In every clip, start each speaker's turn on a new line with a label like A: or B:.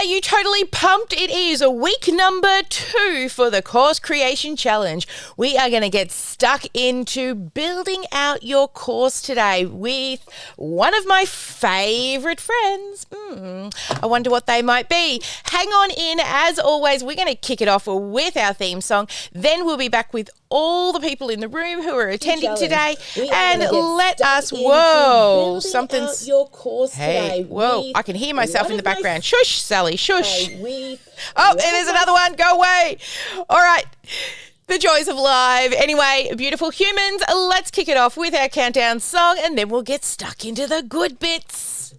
A: you totally pumped? It is week number 2 for the Course Creation Challenge. We are going to get stuck into building out your course today with one of my favourite friends. I wonder what they might be. Hang on in. As always, we're going to kick it off with our theme song. Then we'll be back with all the people in the room who are attending today. And let us, something's
B: your course
A: hey,
B: today.
A: Whoa, I can hear myself in the background. Shush, Sally, shush. Oh, and there's another one. Go away. All right. The joys of live. Anyway, beautiful humans, let's kick it off with our countdown song and then we'll get stuck into the good bits.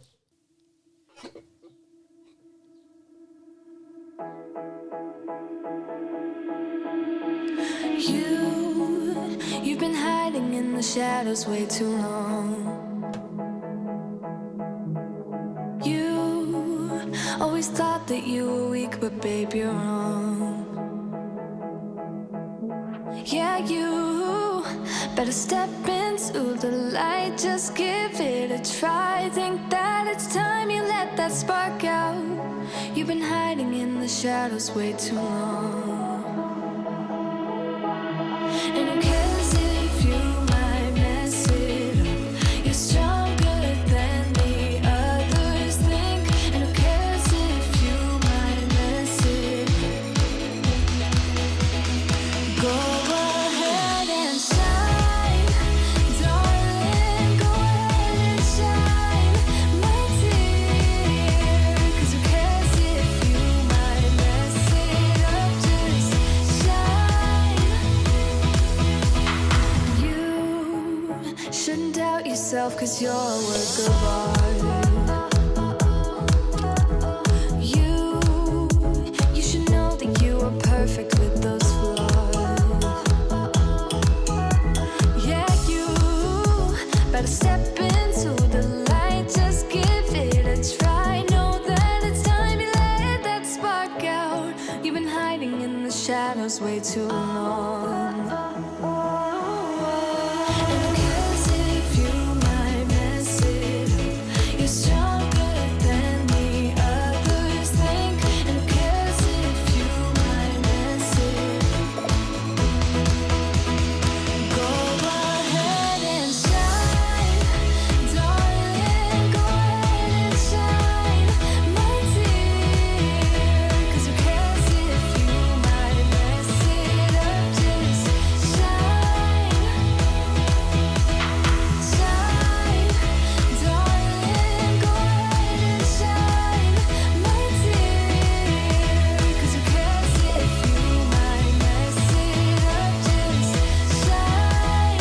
C: You've been hiding in the shadows way too long. You always thought that you were weak, but babe, you're wrong. Yeah, you better step into the light, just give it a try. Think that it's time you let that spark out. You've been hiding in the shadows way too long. And who cares if you might mess it up? You're stronger than the others think. And who cares if you might mess it up? Go ahead and shine, darling. Go ahead and shine, my dear. 'Cause who cares if you might mess it up? Just shine. You shouldn't doubt yourself, 'cause you're a work of art. You should know that you are perfect with those flaws. Yeah, you better step into the light, just give it a try. Know that it's time you let that spark out. You've been hiding in the shadows way too long. And who cares if you might mess it up? You're stronger than the others think. And who cares if you might mess it up? Go ahead and shine, darling. Go ahead and shine, my dear. 'Cause who cares if you might mess it up? Just shine, shine, darling. Go ahead and shine, my dear. 'Cause who cares if you might mess it up? Just shine.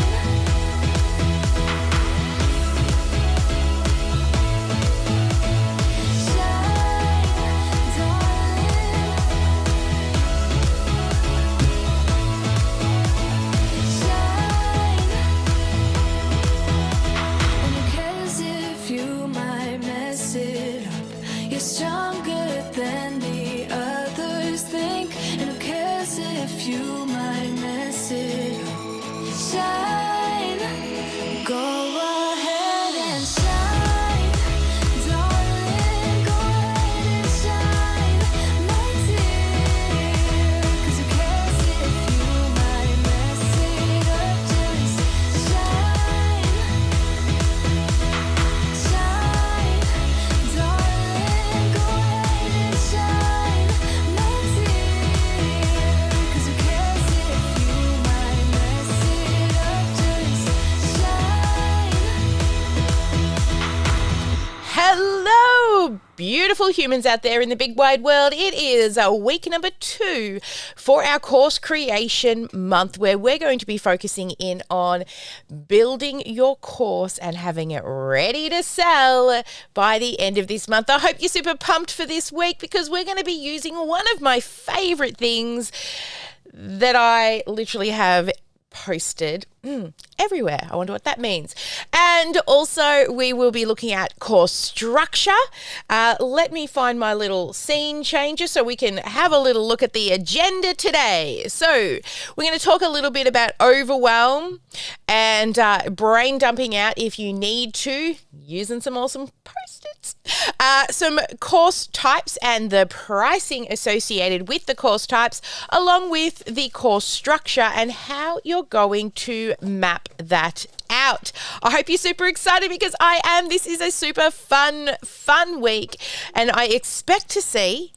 C: And who cares if you might mess it up? You're stronger than the others think. And who cares if you might mess it up? Shine. Go ahead and shine, darling. Go ahead and shine, my dear. 'Cause who cares if you might mess it up? Just shine, shine, darling. Go ahead and shine, my dear. 'Cause who cares if you might mess it up? Just shine.
A: Hello, beautiful humans out there in the big wide world. It is week number 2 for our Course Creation Month, where we're going to be focusing in on building your course and having it ready to sell by the end of this month. I hope you're super pumped for this week, because we're going to be using one of my favorite things that I literally have posted everywhere. I wonder what that means. And also we will be looking at course structure. Let me find my little scene changer so we can have a little look at the agenda today. So we're going to talk a little bit about overwhelm and brain dumping out if you need to, using some awesome post-its. some course types and the pricing associated with the course types, along with the course structure and how you're going to map that out. I hope you're super excited because I am. This is a super fun week, and I expect to see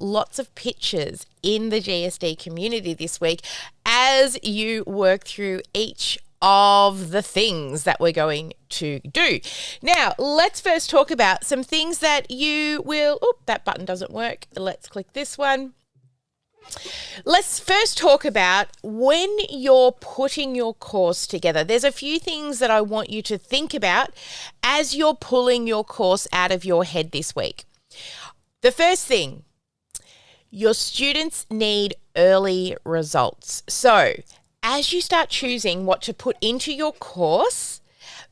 A: lots of pictures in the GSD community this week as you work through each of the things that we're going to do. Now, let's first talk about some things that you will... Oh, that button doesn't work. Let's click this one. Let's first talk about when you're putting your course together. There's a few things that I want you to think about as you're pulling your course out of your head this week. The first thing, your students need early results. So, as you start choosing what to put into your course,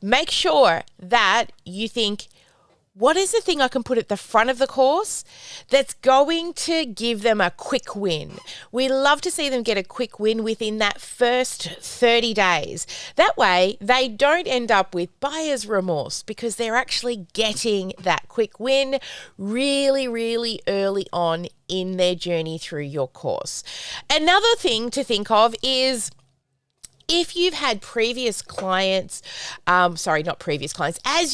A: make sure that you think, what is the thing I can put at the front of the course that's going to give them a quick win? We love to see them get a quick win within that first 30 days. That way, they don't end up with buyer's remorse because they're actually getting that quick win really, really early on in their journey through your course. Another thing to think of is, if you've had previous clients, as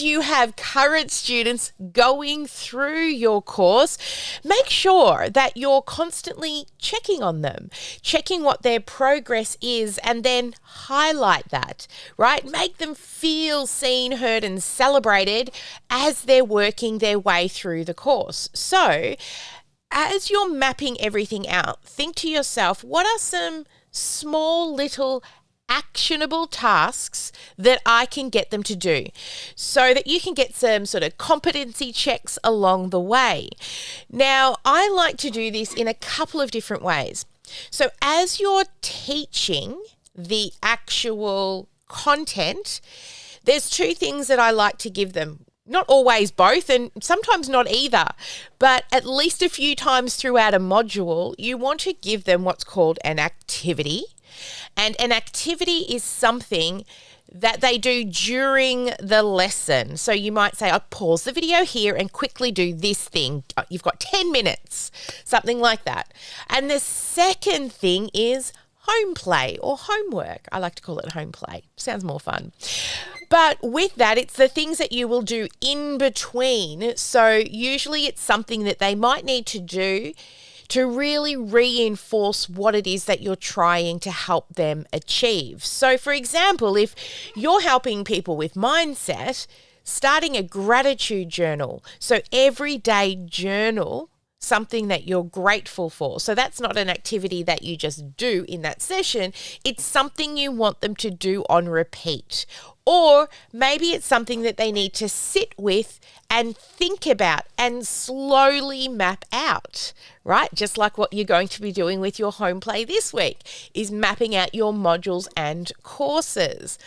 A: you have current students going through your course, make sure that you're constantly checking on them, checking what their progress is, and then highlight that, right? Make them feel seen, heard, and celebrated as they're working their way through the course. So, as you're mapping everything out, think to yourself, what are some small little actionable tasks that I can get them to do so that you can get some sort of competency checks along the way. Now, I like to do this in a couple of different ways. So as you're teaching the actual content, there's two things that I like to give them. Not always both, and sometimes not either, but at least a few times throughout a module, you want to give them what's called an activity. And an activity is something that they do during the lesson. So you might say, I'll pause the video here and quickly do this thing. You've got 10 minutes, something like that. And the second thing is home play or homework. I like to call it home play. Sounds more fun. But with that, it's the things that you will do in between. So usually it's something that they might need to do to really reinforce what it is that you're trying to help them achieve. So, for example, if you're helping people with mindset, starting a gratitude journal. So every day journal something that you're grateful for. So that's not an activity that you just do in that session. It's something you want them to do on repeat. Or maybe it's something that they need to sit with and think about and slowly map out, right? Just like what you're going to be doing with your home play this week is mapping out your modules and courses.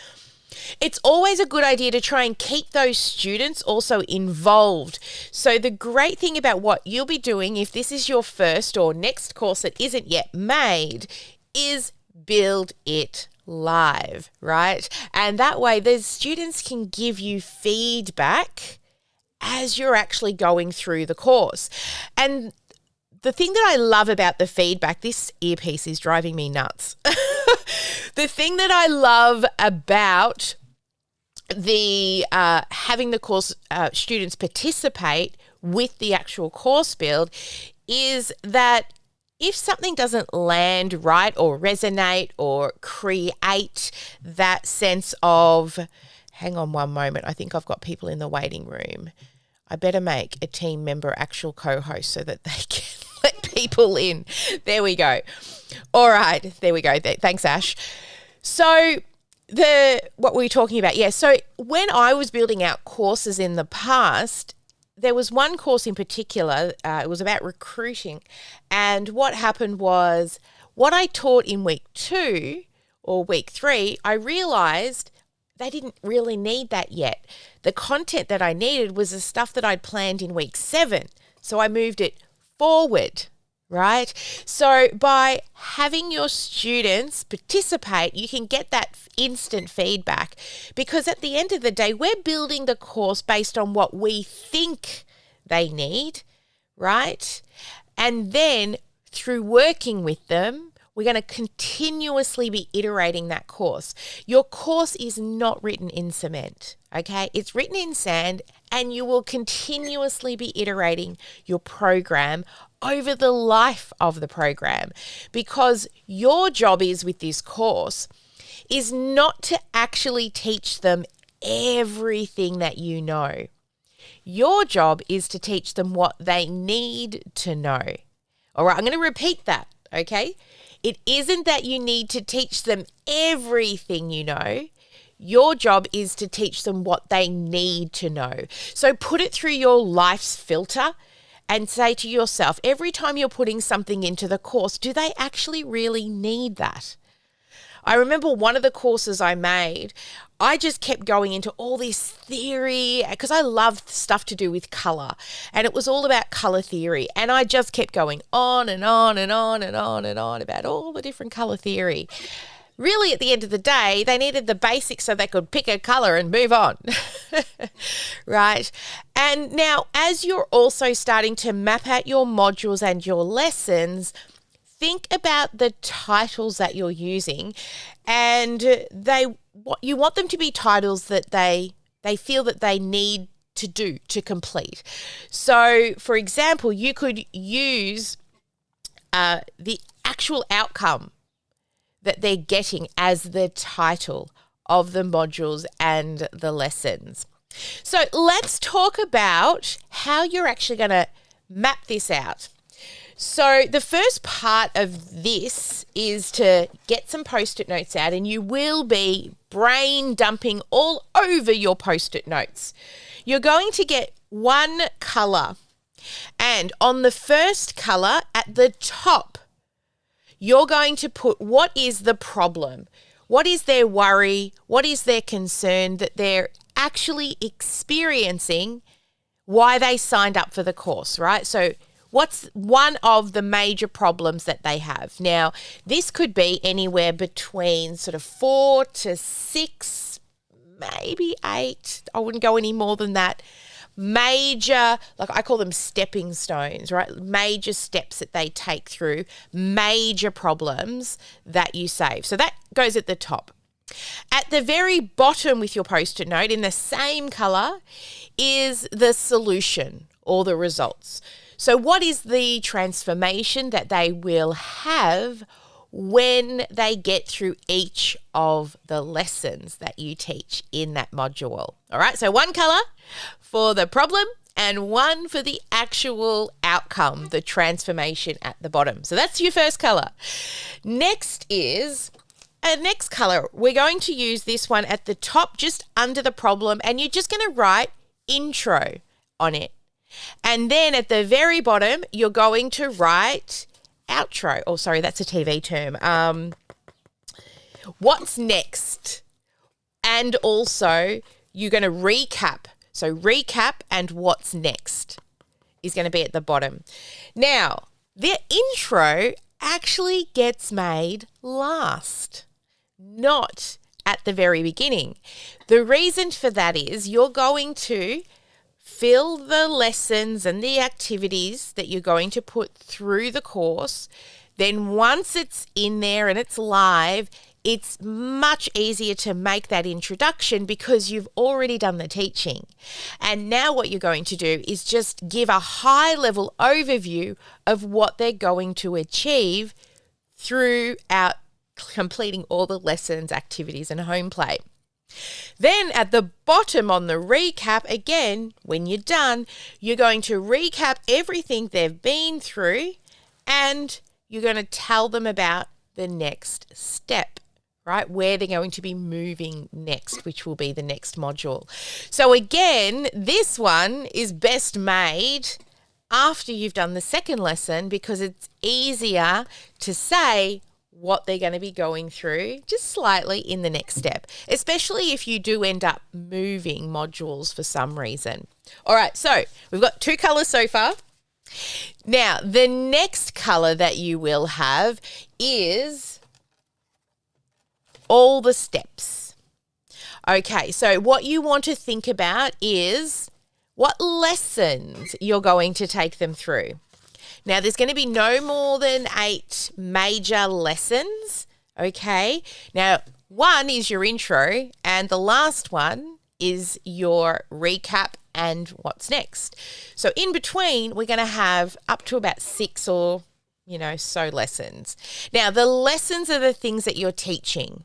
A: It's always a good idea to try and keep those students also involved. So the great thing about what you'll be doing if this is your first or next course that isn't yet made is build it live, right? And that way the students can give you feedback as you're actually going through the course. And the thing that I love about the feedback, this earpiece is driving me nuts. The thing that I love about the having the course students participate with the actual course build is that if something doesn't land right or resonate or create that sense of, hang on one moment, I think I've got people in the waiting room. I better make a team member actual co-host so that they can let people in. There we go. All right, there we go. Thanks, Ash. So what were we talking about? Yeah, so when I was building out courses in the past, there was one course in particular, it was about recruiting. And what happened was what I taught in week 2 or week 3, I realized they didn't really need that yet. The content that I needed was the stuff that I'd planned in week 7. So I moved it forward right? So by having your students participate, you can get that instant feedback, because at the end of the day, we're building the course based on what we think they need, right? And then through working with them, we're going to continuously be iterating that course. Your course is not written in cement, okay? It's written in sand, and you will continuously be iterating your program over the life of the program, because your job is with this course is not to actually teach them everything that you know. Your job is to teach them what they need to know. All right, I'm going to repeat that, okay? It isn't that you need to teach them everything you know. Your job is to teach them what they need to know. So put it through your life's filter and say to yourself, every time you're putting something into the course, do they actually really need that? I remember one of the courses I made, I just kept going into all this theory because I loved stuff to do with colour, and it was all about colour theory. And I just kept going on and on and on and on and on about all the different colour theory. Really, at the end of the day, they needed the basics so they could pick a colour and move on, right? And now, as you're also starting to map out your modules and your lessons, think about the titles that you're using, and you want them to be titles that they feel that they need to complete. So, for example, you could use the actual outcome that they're getting as the title of the modules and the lessons. So let's talk about how you're actually going to map this out. So the first part of this is to get some Post-it notes out, and you will be brain dumping all over your Post-it notes. You're going to get one colour, and on the first colour at the top, you're going to put what is the problem, what is their worry, what is their concern that they're actually experiencing, why they signed up for the course, right? So what's one of the major problems that they have? Now, this could be anywhere between sort of 4 to 6, maybe 8. I wouldn't go any more than that. Major, like I call them stepping stones, right? Major steps that they take through, major problems that you save. So that goes at the top. At the very bottom with your Post-it note in the same colour is the solution or the results. So what is the transformation that they will have when they get through each of the lessons that you teach in that module? All right, so one colour for the problem and one for the actual outcome, the transformation at the bottom. So that's your first colour. Next is next colour. We're going to use this one at the top, just under the problem, and you're just going to write intro on it. And then at the very bottom, you're going to write outro. Oh, sorry, that's a TV term. What's next? And also, you're going to recap. So recap and what's next is going to be at the bottom. Now, the intro actually gets made last, not at the very beginning. The reason for that is you're going to fill the lessons and the activities that you're going to put through the course. Then once it's in there and it's live, it's much easier to make that introduction because you've already done the teaching. And now what you're going to do is just give a high-level overview of what they're going to achieve throughout completing all the lessons, activities, and home play. Then at the bottom on the recap, again, when you're done, you're going to recap everything they've been through and you're going to tell them about the next step, right? Where they're going to be moving next, which will be the next module. So again, this one is best made after you've done the second lesson because it's easier to say what they're going to be going through just slightly in the next step, especially if you do end up moving modules for some reason. All right, so we've got 2 colours so far. Now, the next color that you will have is all the steps. Okay, so what you want to think about is what lessons you're going to take them through. Now, there's going to be no more than 8 major lessons, okay? Now, one is your intro, and the last one is your recap and what's next. So in between, we're going to have up to about 6 or, so lessons. Now, the lessons are the things that you're teaching.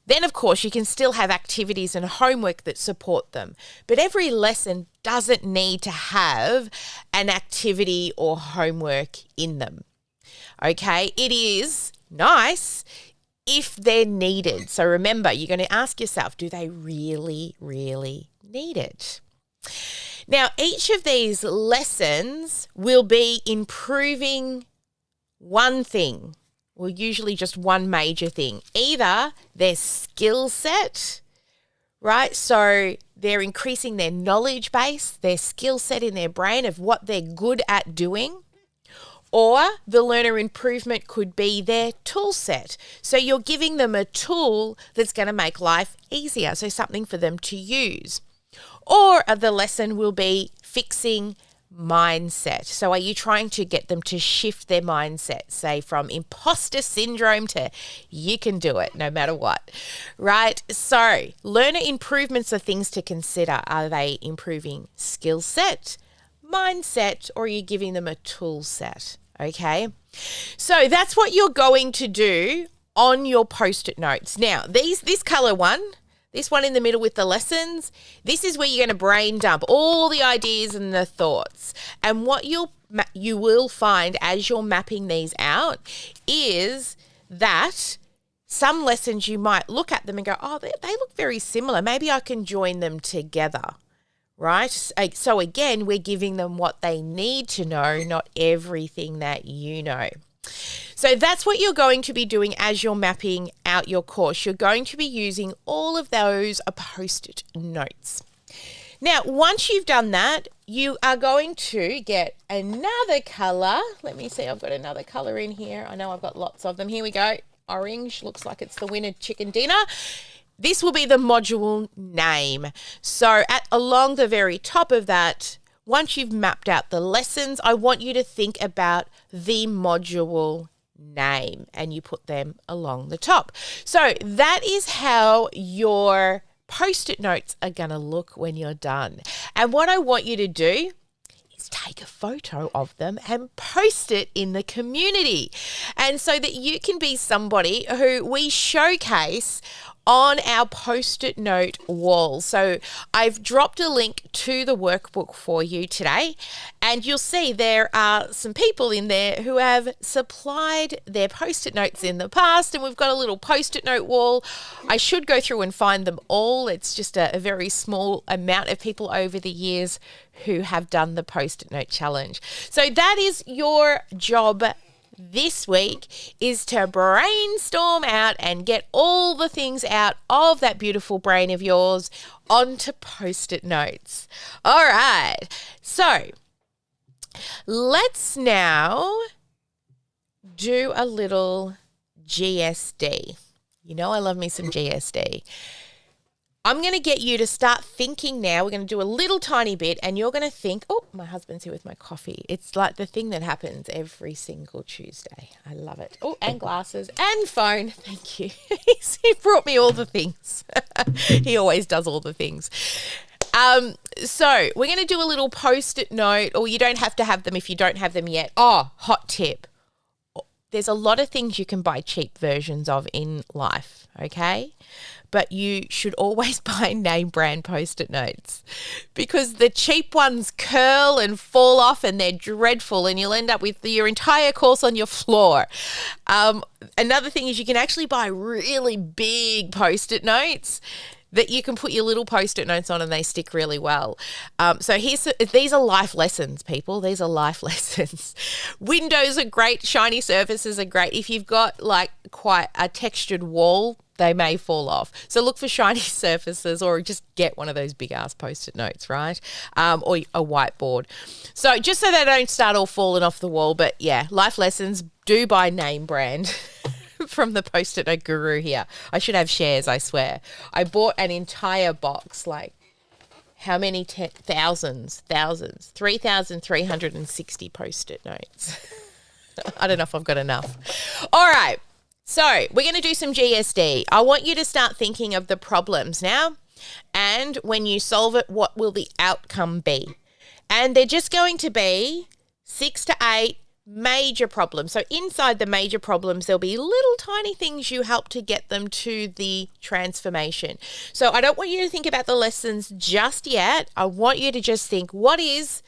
A: Then, of course, you can still have activities and homework that support them. But every lesson doesn't need to have an activity or homework in them. Okay? It is nice if they're needed. So remember, you're going to ask yourself, do they really, really need it? Now, each of these lessons will be improving one thing. Well, usually just one major thing. Either their skill set, right? So they're increasing their knowledge base, their skill set in their brain of what they're good at doing. Or the learner improvement could be their tool set. So you're giving them a tool that's going to make life easier, so something for them to use. Or the lesson will be fixing mindset. So are you trying to get them to shift their mindset, say from imposter syndrome to you can do it no matter what, right? So learner improvements are things to consider. Are they improving skill set, mindset, or are you giving them a tool set? Okay, so that's what you're going to do on your post-it notes. Now, this color one, this one in the middle with the lessons, this is where you're going to brain dump all the ideas and the thoughts. And what you will find as you're mapping these out is that some lessons you might look at them and go, oh, they look very similar. Maybe I can join them together, right? So again, we're giving them what they need to know, not everything that you know. So that's what you're going to be doing as you're mapping out your course. You're going to be using all of those post-it notes. Now, once you've done that, you are going to get another color. Let me see, I've got another color in here. I know I've got lots of them. Here we go. Orange, looks like it's the winner chicken dinner. This will be the module name. So along the very top of that, once you've mapped out the lessons, I want you to think about the module name and you put them along the top. So that is how your post-it notes are going to look when you're done. And what I want you to do is take a photo of them and post it in the community. And so that you can be somebody who we showcase on our post-it note wall. So I've dropped a link to the workbook for you today, and you'll see there are some people in there who have supplied their post-it notes in the past, and we've got a little post-it note wall. I should go through and find them all. It's just a very small amount of people over the years who have done the post-it note challenge. So that is your job this week, is to brainstorm out and get all the things out of that beautiful brain of yours onto post-it notes. All right, so let's now do a little GSD. You know I love me some GSD. I'm going to get you to start thinking now. We're going to do a little tiny bit and you're going to think, oh, my husband's here with my coffee. It's like the thing that happens every single Tuesday. I love it. Oh, and glasses and phone. Thank you. He brought me all the things. He always does all the things. So we're going to do a little post-it note, or you don't have to have them if you don't have them yet. Oh, hot tip. There's a lot of things you can buy cheap versions of in life, okay? But you should always buy name brand post-it notes because the cheap ones curl and fall off and they're dreadful and you'll end up with your entire course on your floor. Another thing is you can actually buy really big post-it notes that you can put your little post-it notes on and they stick really well. So these are life lessons, people. These are life lessons. Windows are great. Shiny surfaces are great. If you've got like quite a textured wall, they may fall off. So look for shiny surfaces, or just get one of those big ass Post-it notes, right? Or a whiteboard. So just so they don't start all falling off the wall. But yeah, life lessons, do buy name brand from the Post-it note guru here. I should have shares, I swear. I bought an entire box, like how many thousands, 3,360 Post-it notes. I don't know if I've got enough. All right. So we're going to do some GSD. I want you to start thinking of the problems now. And when you solve it, what will the outcome be? And they're just going to be 6 to 8 major problems. So inside the major problems, there'll be little tiny things you help to get them to the transformation. So I don't want you to think about the lessons just yet. I want you to just think, what is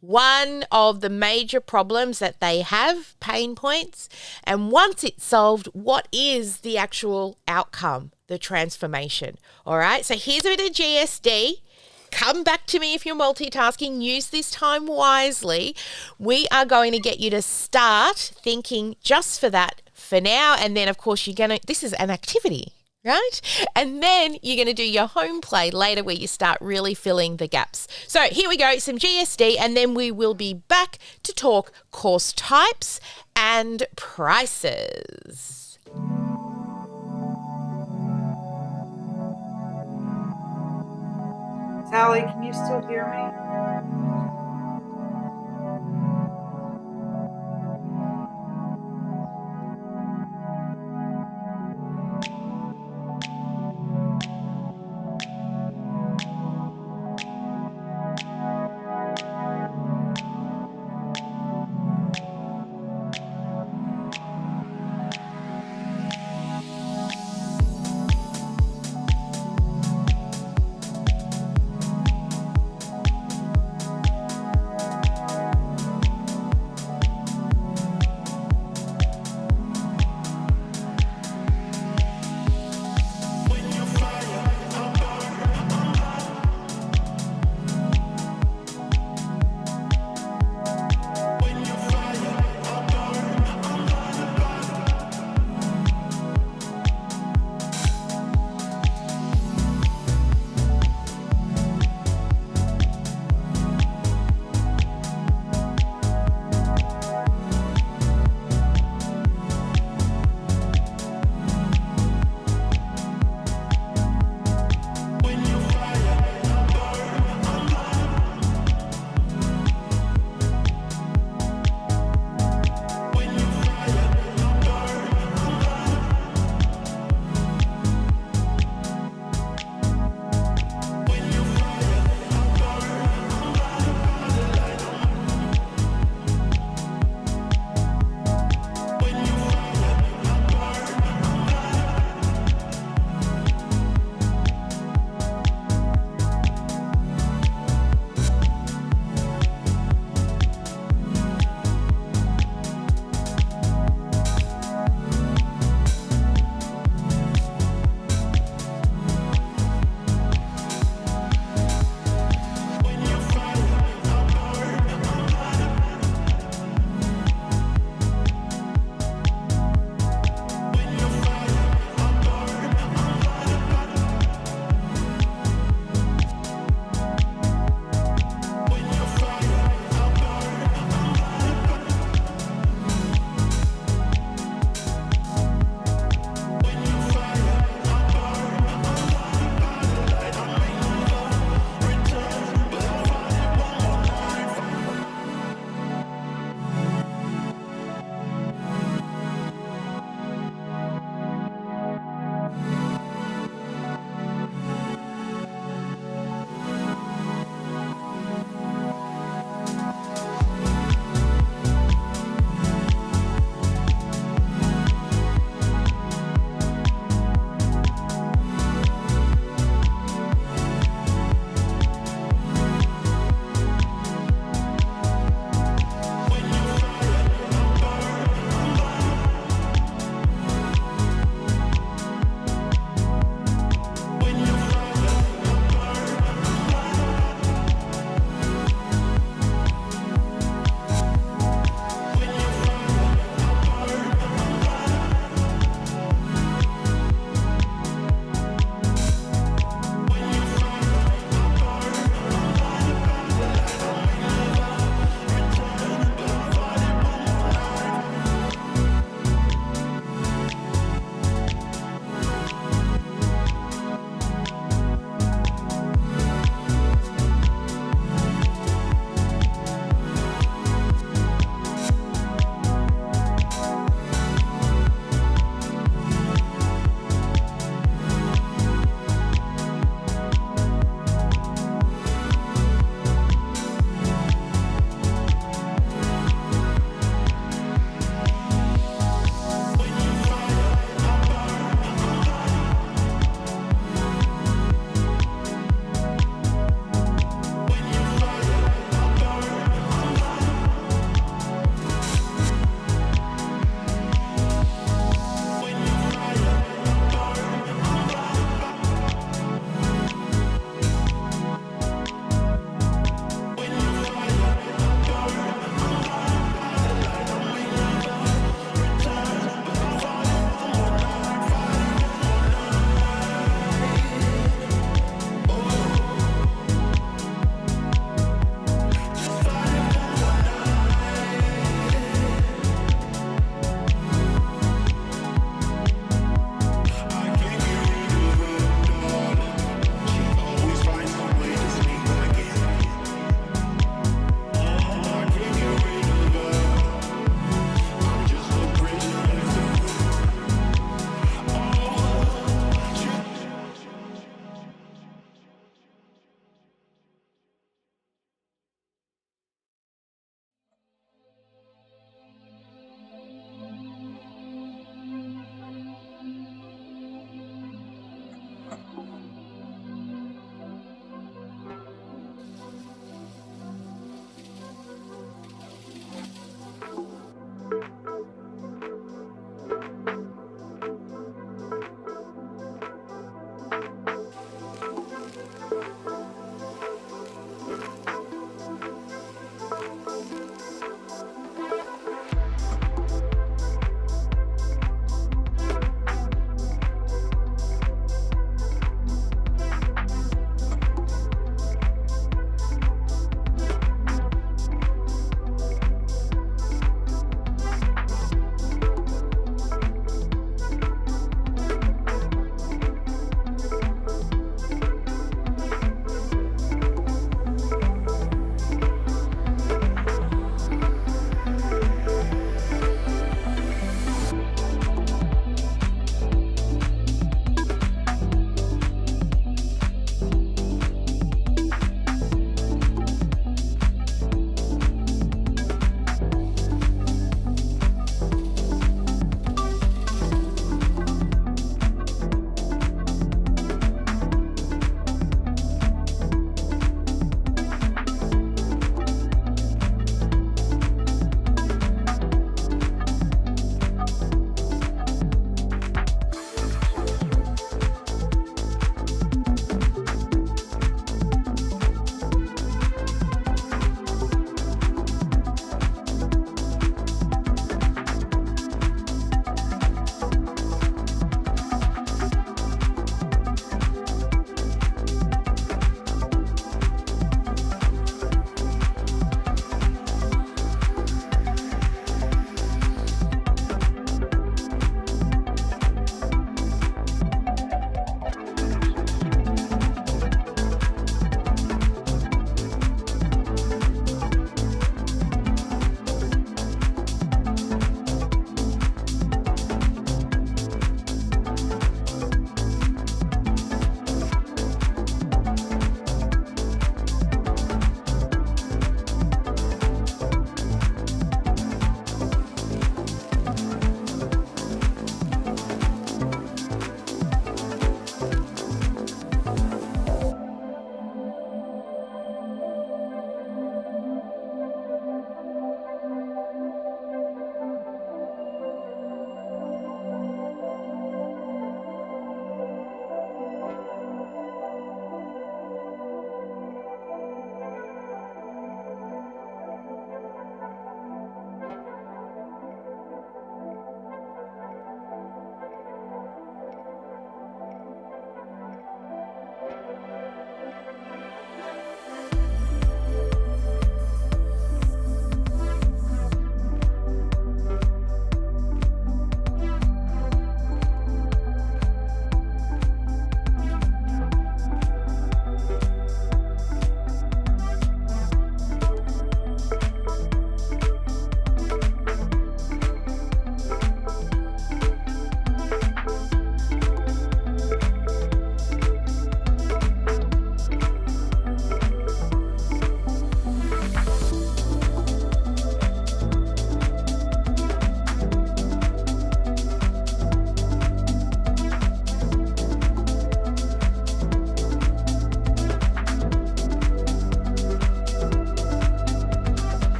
A: one of the major problems that they have, pain points, and once it's solved, what is the actual outcome, the transformation? All right, so here's a bit of GSD. Come back to me if you're multitasking. Use this time wisely. We are going to get you to start thinking just for that for now, and then of course this is an activity, right? And then you're going to do your home play later where you start really filling the gaps. So here we go, some GSD, and then we will be back to talk course types and prices.
B: Sally, can you still hear me?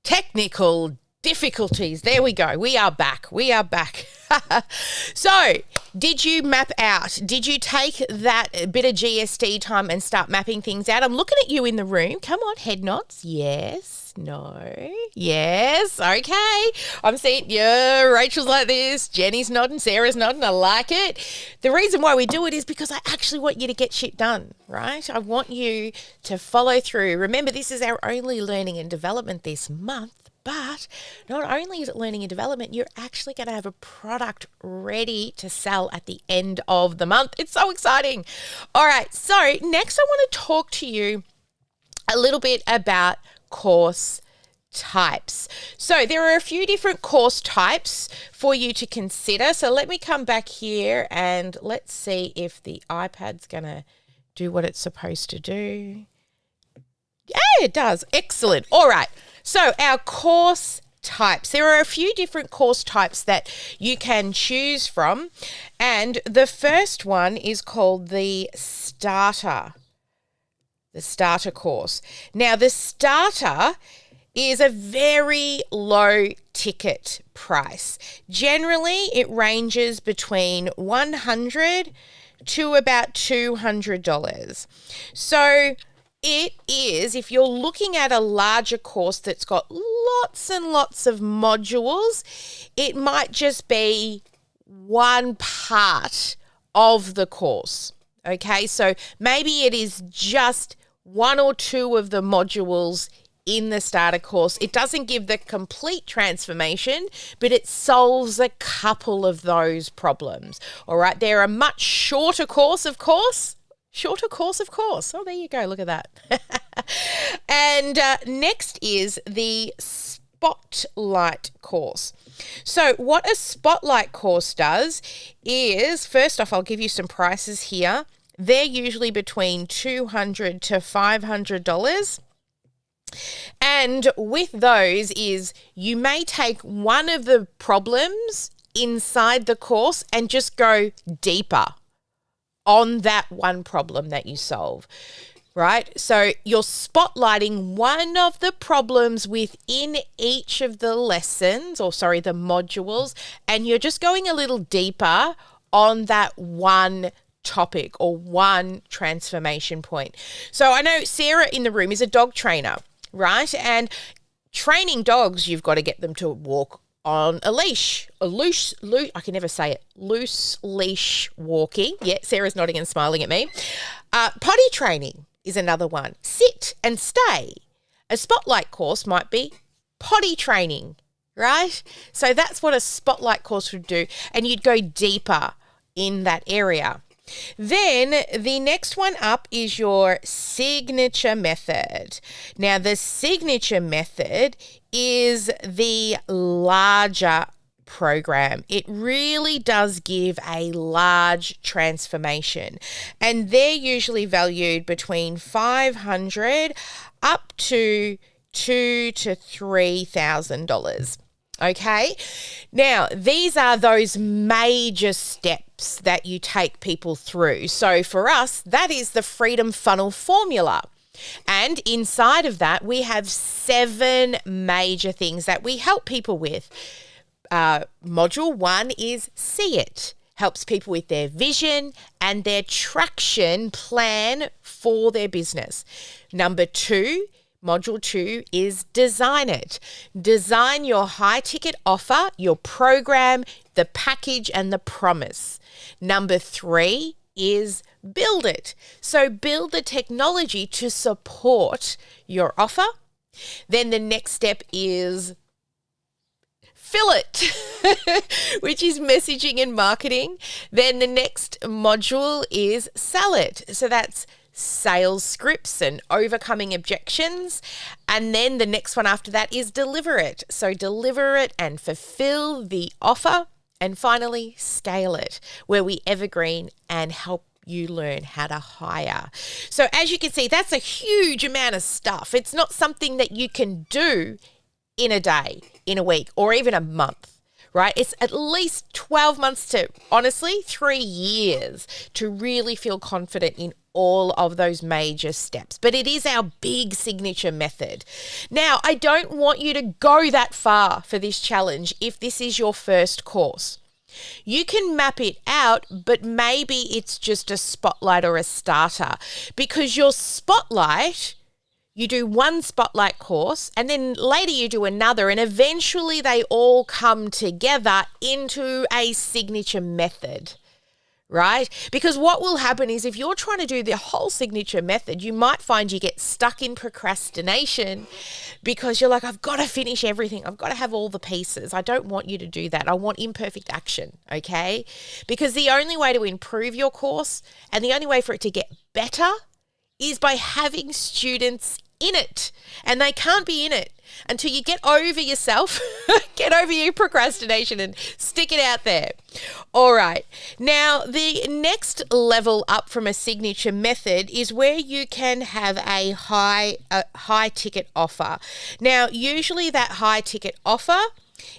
A: Technical difficulties. There we go. We are back. So, did you map out? Did you take that bit of GSD time and start mapping things out? I'm looking at you in the room. Come on, head nods. Yes. No. Yes. Okay. I'm seeing, yeah, Rachel's like this. Jenny's nodding. Sarah's nodding. I like it. The reason why we do it is because I actually want you to get shit done, right? I want you to follow through. Remember, this is our only learning and development this month. But not only is it learning and development, you're actually going to have a product ready to sell at the end of the month. It's so exciting. All right. So next I want to talk to you a little bit about course types. So there are a few different course types for you to consider. So let me come back here and let's see if the iPad's going to do what it's supposed to do. Yeah, it does. Excellent. All right. So our course types. There are a few different course types that you can choose from. And the first one is called the starter course. Now, the starter is a very low ticket price. Generally, it ranges between $100 to about $200. So it is, if you're looking at a larger course that's got lots and lots of modules, it might just be one part of the course. Okay, so maybe it is just one or two of the modules in the starter course. It doesn't give the complete transformation, but it solves a couple of those problems. All right, they're a much shorter course, of course. Oh, there you go. Look at that. And next is the Spotlight course. So what a Spotlight course does is, first off, I'll give you some prices here. They're usually between $200 to $500. And with those is you may take one of the problems inside the course and just go deeper on that one problem that you solve, right? So you're spotlighting one of the problems within each of the lessons, the modules, and you're just going a little deeper on that one topic or one transformation point. So I know Sarah in the room is a dog trainer, right? And training dogs, you've got to get them to walk on a leash, I can never say it, loose leash walking. Yeah, Sarah's nodding and smiling at me. Potty training is another one. Sit and stay. A Spotlight course might be potty training, right? So that's what a Spotlight course would do, and you'd go deeper in that area. Then the next one up is your signature method. Now, the signature method is the larger program. It really does give a large transformation, and they're usually valued between $500 up to $2,000 to $3,000. Okay, now these are those major steps that you take people through. So for us, that is the Freedom Funnel formula. And inside of that, we have 7 major things that we help people with. Module 1 is See It. Helps people with their vision and their traction plan for their business. Number 2, Module 2 is Design It. Design your high ticket offer, your program, the package, and the promise. Number 3 is Build It. So build the technology to support your offer. Then the next step is Fill It, which is messaging and marketing. Then the next module is Sell It. So that's sales scripts and overcoming objections. And then the next one after that is Deliver It. So deliver it and fulfill the offer. And finally, Scale It, where we evergreen and help you learn how to hire. So as you can see, that's a huge amount of stuff. It's not something that you can do in a day, in a week, or even a month, right? It's at least 12 months to, honestly, 3 years to really feel confident in all of those major steps. But it is our big signature method. Now, I don't want you to go that far for this challenge if this is your first course. You can map it out, but maybe it's just a spotlight or a starter, because your spotlight, you do one spotlight course and then later you do another, and eventually they all come together into a signature method. Right? Because what will happen is if you're trying to do the whole signature method, you might find you get stuck in procrastination because you're like, I've got to finish everything. I've got to have all the pieces. I don't want you to do that. I want imperfect action, okay? Because the only way to improve your course and the only way for it to get better is by having students in it, and they can't be in it until you get over yourself, get over your procrastination and stick it out there. All right. Now, the next level up from a signature method is where you can have a high ticket offer. Now, usually that high ticket offer,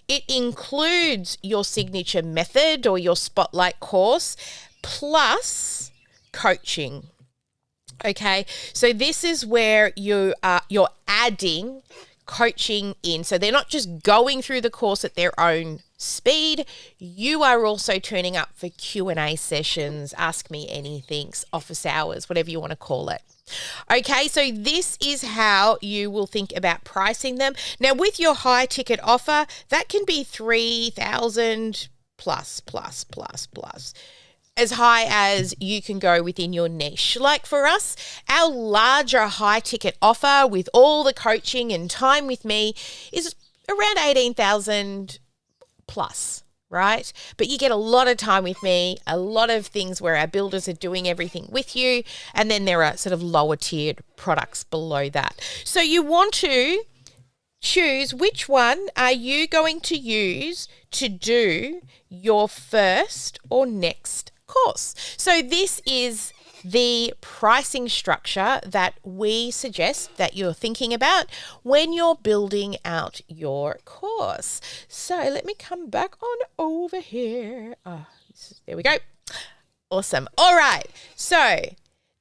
A: it includes your signature method or your spotlight course plus coaching. Okay, so this is where you're adding coaching in. So they're not just going through the course at their own speed. You are also turning up for Q&A sessions, ask me anything, office hours, whatever you want to call it. Okay, so this is how you will think about pricing them. Now, with your high ticket offer, that can be 3,000 plus. As high as you can go within your niche. Like for us, our larger high ticket offer with all the coaching and time with me is around 18,000 plus, right? But you get a lot of time with me, a lot of things where our builders are doing everything with you, and then there are sort of lower tiered products below that. So you want to choose which one are you going to use to do your first or next course. So this is the pricing structure that we suggest that you're thinking about when you're building out your course. So let me come back on over here. There we go. Awesome. All right. So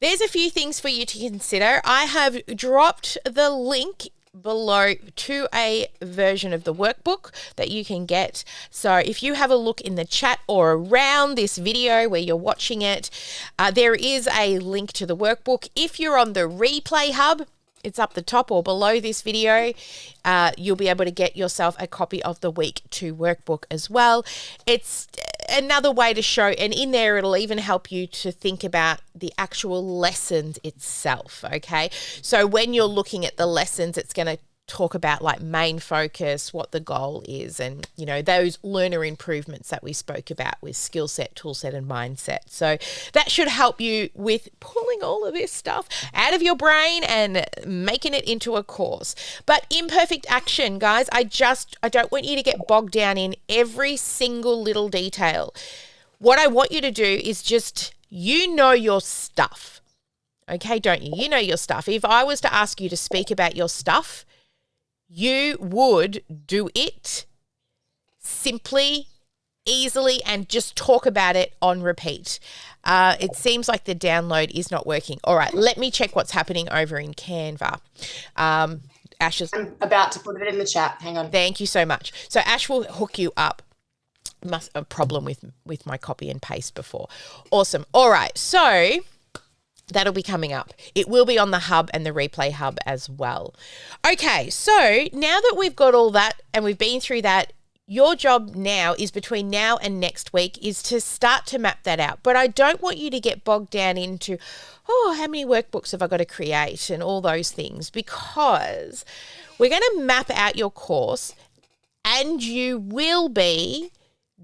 A: there's a few things for you to consider. I have dropped the link below to a version of the workbook that you can get. So if you have a look in the chat or around this video where you're watching it, there is a link to the workbook. If you're on the replay hub, it's up the top or below this video. You'll be able to get yourself a copy of the week 2 workbook as well. It's another way to show, and in there it'll even help you to think about the actual lessons itself, okay? So when you're looking at the lessons, it's going to talk about like main focus, what the goal is, and you know, those learner improvements that we spoke about with skill set, tool set, and mindset. So that should help you with pulling all of this stuff out of your brain and making it into a course. But imperfect action, guys, I don't want you to get bogged down in every single little detail. What I want you to do is just, you know your stuff. Okay, don't you? You know your stuff. If I was to ask you to speak about your stuff, you would do it simply, easily, and just talk about it on repeat. It seems like the download is not working. All right, let me check what's happening over in Canva. Ash is...
D: I'm about to put it in the chat. Hang on.
A: Thank you so much. So Ash will hook you up. A problem with my copy and paste before. Awesome. All right, so that'll be coming up. It will be on the hub and the replay hub as well. Okay, so now that we've got all that and we've been through that, your job now is between now and next week is to start to map that out. But I don't want you to get bogged down into, how many workbooks have I got to create and all those things, because we're going to map out your course and you will be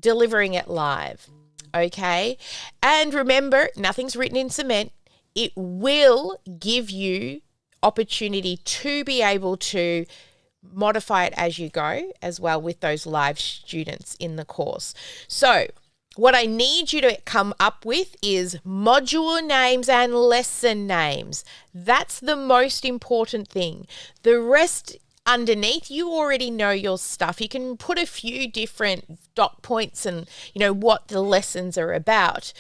A: delivering it live. Okay? And remember, nothing's written in cement. It will give you opportunity to be able to modify it as you go as well with those live students in the course. So what I need you to come up with is module names and lesson names. That's the most important thing. The rest underneath, you already know your stuff. You can put a few different dot points and, you know, what the lessons are about.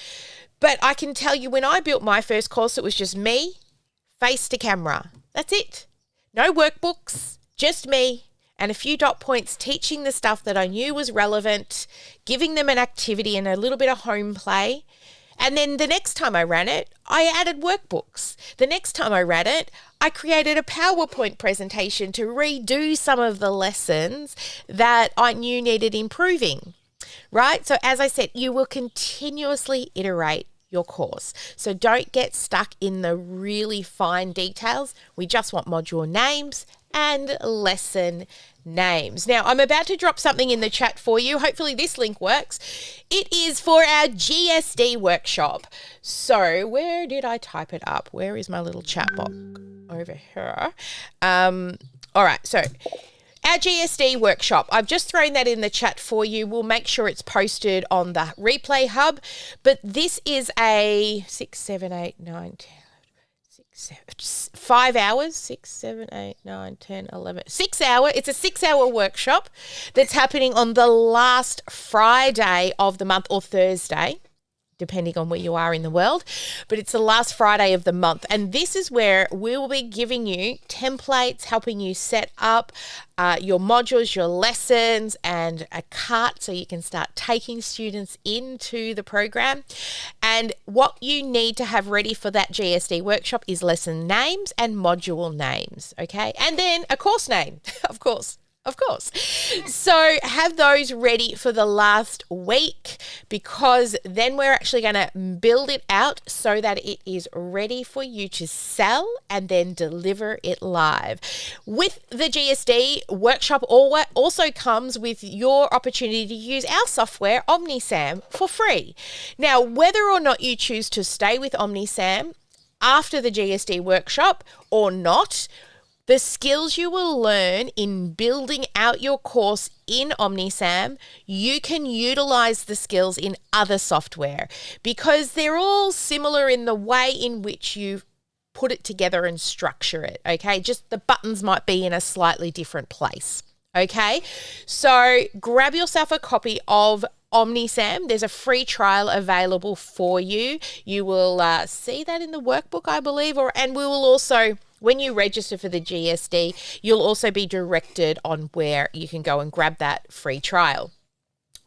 A: But I can tell you, when I built my first course, it was just me, face to camera. That's it. No workbooks, just me and a few dot points teaching the stuff that I knew was relevant, giving them an activity and a little bit of home play. And then the next time I ran it, I added workbooks. The next time I ran it, I created a PowerPoint presentation to redo some of the lessons that I knew needed improving, right? So as I said, you will continuously iterate your course. So don't get stuck in the really fine details. We just want module names and lesson names. Now, I'm about to drop something in the chat for you. Hopefully this link works. It is for our GSD workshop. So where did I type it up? Where is my little chat box? Over here. All right, so our GSD workshop, I've just thrown that in the chat for you. We'll make sure it's posted on the replay hub. But this is a 6, 7, 8, 9, 10. 5 hours, 6, 7, 8, 9, 10, 11, 6 hour. It's a 6-hour workshop that's happening on the last Friday of the month, or Thursday, depending on where you are in the world, but it's the last Friday of the month. And this is where we will be giving you templates, helping you set up your modules, your lessons, and a cart so you can start taking students into the program. And what you need to have ready for that GSD workshop is lesson names and module names, okay? And then a course name, of course. Of course. So have those ready for the last week, because then we're actually going to build it out so that it is ready for you to sell and then deliver it live. With the GSD workshop also comes with your opportunity to use our software, OmniSam, for free. Now, whether or not you choose to stay with OmniSam after the GSD workshop or not, the skills you will learn in building out your course in OmniSam, you can utilize the skills in other software, because they're all similar in the way in which you put it together and structure it, okay? Just the buttons might be in a slightly different place, okay? So grab yourself a copy of OmniSam. There's a free trial available for you. You will see that in the workbook, I believe, and we will also, when you register for the GSD, you'll also be directed on where you can go and grab that free trial.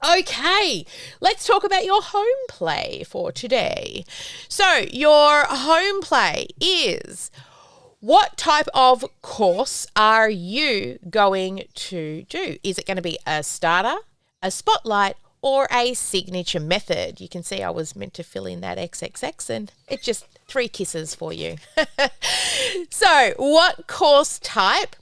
A: Okay, let's talk about your home play for today. So your home play is, what type of course are you going to do? Is it going to be a starter, a spotlight, or a signature method? You can see I was meant to fill in that XXX, and it just 3 kisses for you. So what course type?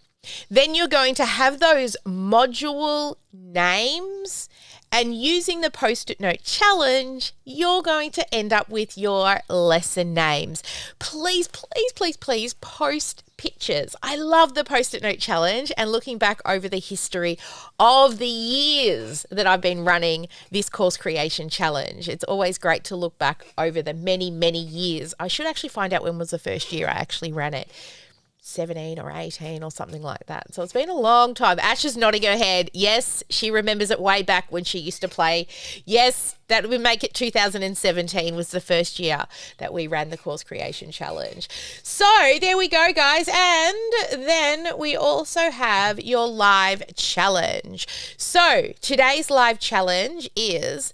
A: Then you're going to have those module names, and using the Post-it note challenge, you're going to end up with your lesson names. Please, please, please, please post pictures. I love the Post-it note challenge, and looking back over the history of the years that I've been running this course creation challenge, it's always great to look back over the many, many years. I should actually find out when was the first year I actually ran it. 17 or 18 or something like that. So it's been a long time. Ash is nodding her head. Yes, she remembers it way back when she used to play. Yes, that would make it 2017 was the first year that we ran the course creation challenge. So there we go, guys. And then we also have your live challenge. So today's live challenge is,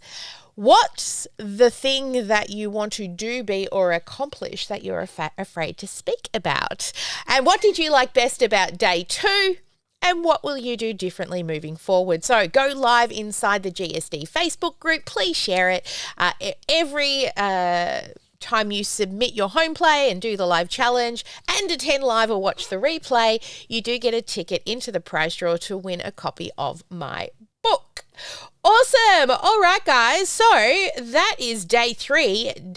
A: what's the thing that you want to do, be, or accomplish that you're afraid to speak about? And what did you like best about day 2? And what will you do differently moving forward? So go live inside the GSD Facebook group. Please share it. Every time you submit your home play and do the live challenge and attend live or watch the replay, you do get a ticket into the prize draw to win a copy of my book. Awesome. All right, guys. So that is day 2,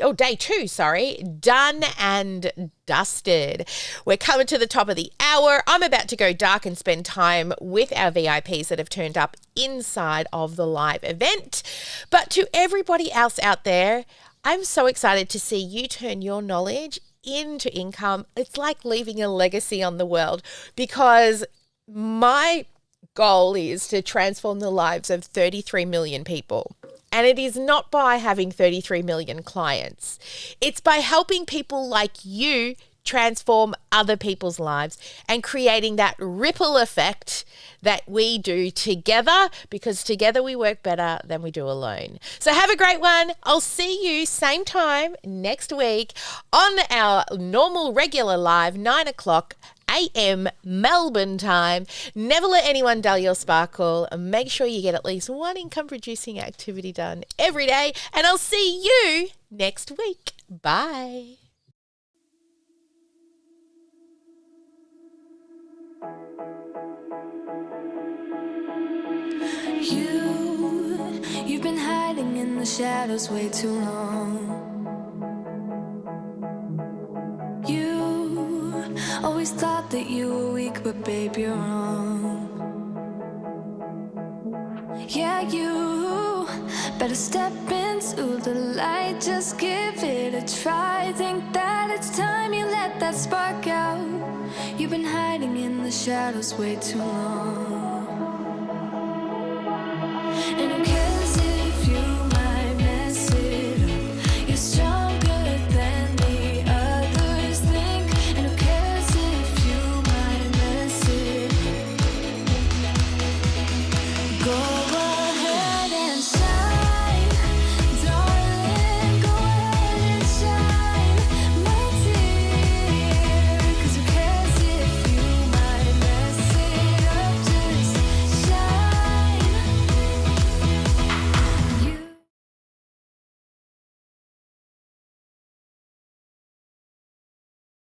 A: done and dusted. We're coming to the top of the hour. I'm about to go dark and spend time with our VIPs that have turned up inside of the live event. But to everybody else out there, I'm so excited to see you turn your knowledge into income. It's like leaving a legacy on the world, because my goal is to transform the lives of 33 million people. And it is not by having 33 million clients. It's by helping people like you transform other people's lives and creating that ripple effect that we do together, because together we work better than we do alone. So have a great one. I'll see you same time next week on our normal regular live 9 o'clock a.m. Melbourne time. Never let anyone dull your sparkle. Make sure you get at least one income producing activity done every day, and I'll see you next week. Bye.
C: You've been hiding in the shadows way too long. You always thought that you were weak, but babe, you're wrong. Yeah, you better step into the light, just give it a try. Think that it's time you let that spark out. You've been hiding in the shadows way too long.